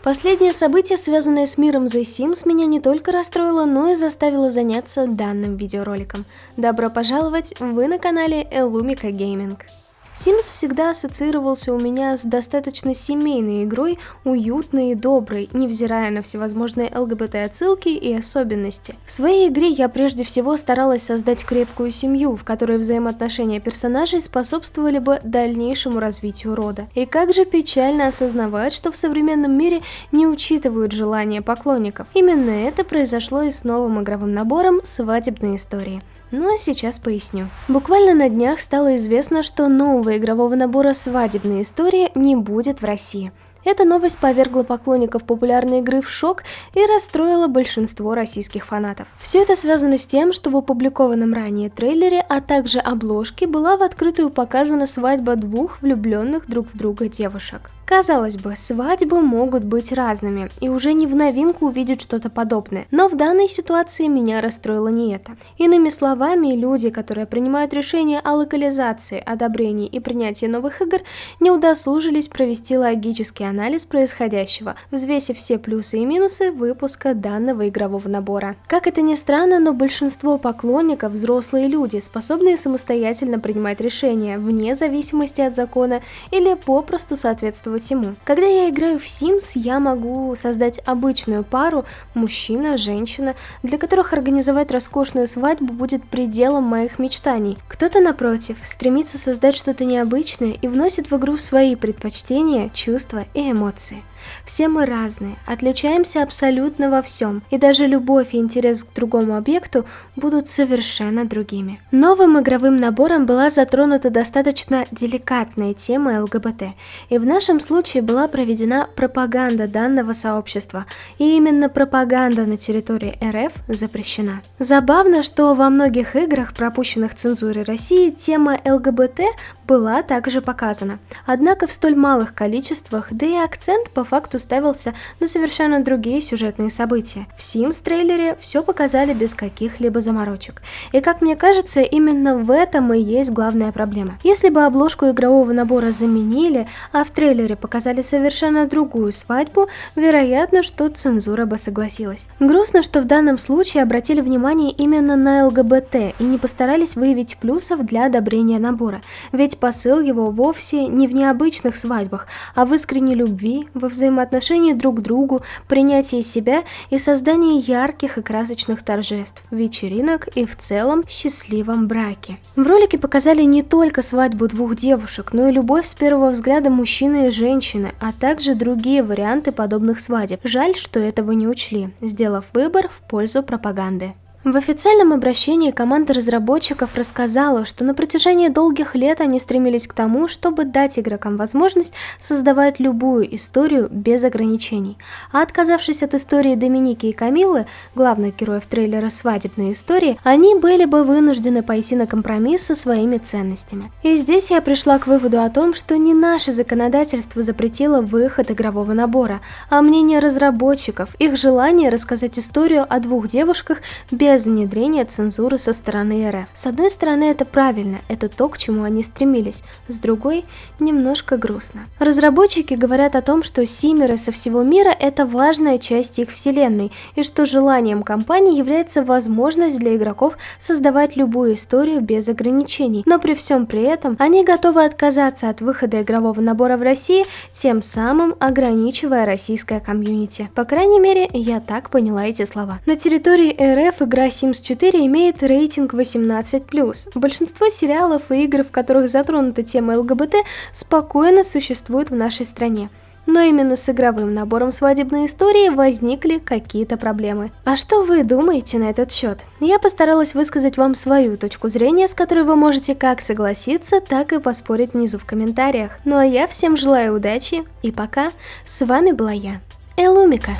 Последнее событие, связанное с миром The Sims, меня не только расстроило, но и заставило заняться данным видеороликом. Добро пожаловать, вы на канале Illumika Gaming. Sims всегда ассоциировался у меня с достаточно семейной игрой, уютной и доброй, невзирая на всевозможные ЛГБТ-отсылки и особенности. В своей игре я прежде всего старалась создать крепкую семью, в которой взаимоотношения персонажей способствовали бы дальнейшему развитию рода. И как же печально осознавать, что в современном мире не учитывают желания поклонников. Именно это произошло и с новым игровым набором «Свадебные истории». Ну а сейчас поясню. Буквально на днях стало известно, что нового игрового набора «Свадебные истории» не будет в России. Эта новость повергла поклонников популярной игры в шок и расстроила большинство российских фанатов. Все это связано с тем, что в опубликованном ранее трейлере, а также обложке была в открытую показана свадьба двух влюбленных друг в друга девушек. Казалось бы, свадьбы могут быть разными, и уже не в новинку увидеть что-то подобное. Но в данной ситуации меня расстроило не это. Иными словами, люди, которые принимают решение о локализации, одобрении и принятии новых игр, не удосужились провести логический анализ происходящего, взвесив все плюсы и минусы выпуска данного игрового набора. Как это ни странно, но большинство поклонников – взрослые люди, способные самостоятельно принимать решения, вне зависимости от закона или попросту соответствовать ему. Когда я играю в Sims, я могу создать обычную пару – мужчина, женщина, для которых организовать роскошную свадьбу будет пределом моих мечтаний. Кто-то, напротив, стремится создать что-то необычное и вносит в игру свои предпочтения, чувства и эмоции. Все мы разные, отличаемся абсолютно во всем, и даже любовь и интерес к другому объекту будут совершенно другими. Новым игровым набором была затронута достаточно деликатная тема ЛГБТ, и в нашем случае была проведена пропаганда данного сообщества, и именно пропаганда на территории РФ запрещена. Забавно, что во многих играх, пропущенных цензурой России, тема ЛГБТ была также показана, однако в столь малых количествах, да и акцент по факту ставился на совершенно другие сюжетные события. В Sims трейлере все показали без каких-либо заморочек. И как мне кажется, именно в этом и есть главная проблема. Если бы обложку игрового набора заменили, а в трейлере показали совершенно другую свадьбу, вероятно, что цензура бы согласилась. Грустно, что в данном случае обратили внимание именно на ЛГБТ и не постарались выявить плюсов для одобрения набора. Ведь посыл его вовсе не в необычных свадьбах, а в искренней любви, во взаимоотношении друг к другу, принятии себя и создании ярких и красочных торжеств, вечеринок и в целом счастливом браке. В ролике показали не только свадьбу двух девушек, но и любовь с первого взгляда мужчины и женщины, а также другие варианты подобных свадеб. Жаль, что этого не учли, сделав выбор в пользу пропаганды. В официальном обращении команда разработчиков рассказала, что на протяжении долгих лет они стремились к тому, чтобы дать игрокам возможность создавать любую историю без ограничений. А отказавшись от истории Доминики и Камиллы, главных героев трейлера «Свадебные истории», они были бы вынуждены пойти на компромисс со своими ценностями. И здесь я пришла к выводу о том, что не наше законодательство запретило выход игрового набора, а мнение разработчиков, их желание рассказать историю о двух девушках без внедрения цензуры со стороны РФ. С одной стороны, это правильно, это то, к чему они стремились, с другой, немножко грустно. Разработчики говорят о том, что симмеры со всего мира – это важная часть их вселенной, и что желанием компании является возможность для игроков создавать любую историю без ограничений, но при всем при этом они готовы отказаться от выхода игрового набора в России, тем самым ограничивая российское комьюнити. По крайней мере, я так поняла эти слова. На территории РФ игра Sims 4 имеет рейтинг 18+. Большинство сериалов и игр, в которых затронута тема ЛГБТ, спокойно существуют в нашей стране. Но именно с игровым набором «Свадебные истории» возникли какие-то проблемы. А что вы думаете на этот счет? Я постаралась высказать вам свою точку зрения, с которой вы можете как согласиться, так и поспорить внизу в комментариях. Ну а я всем желаю удачи и пока. С вами была я, Illumika.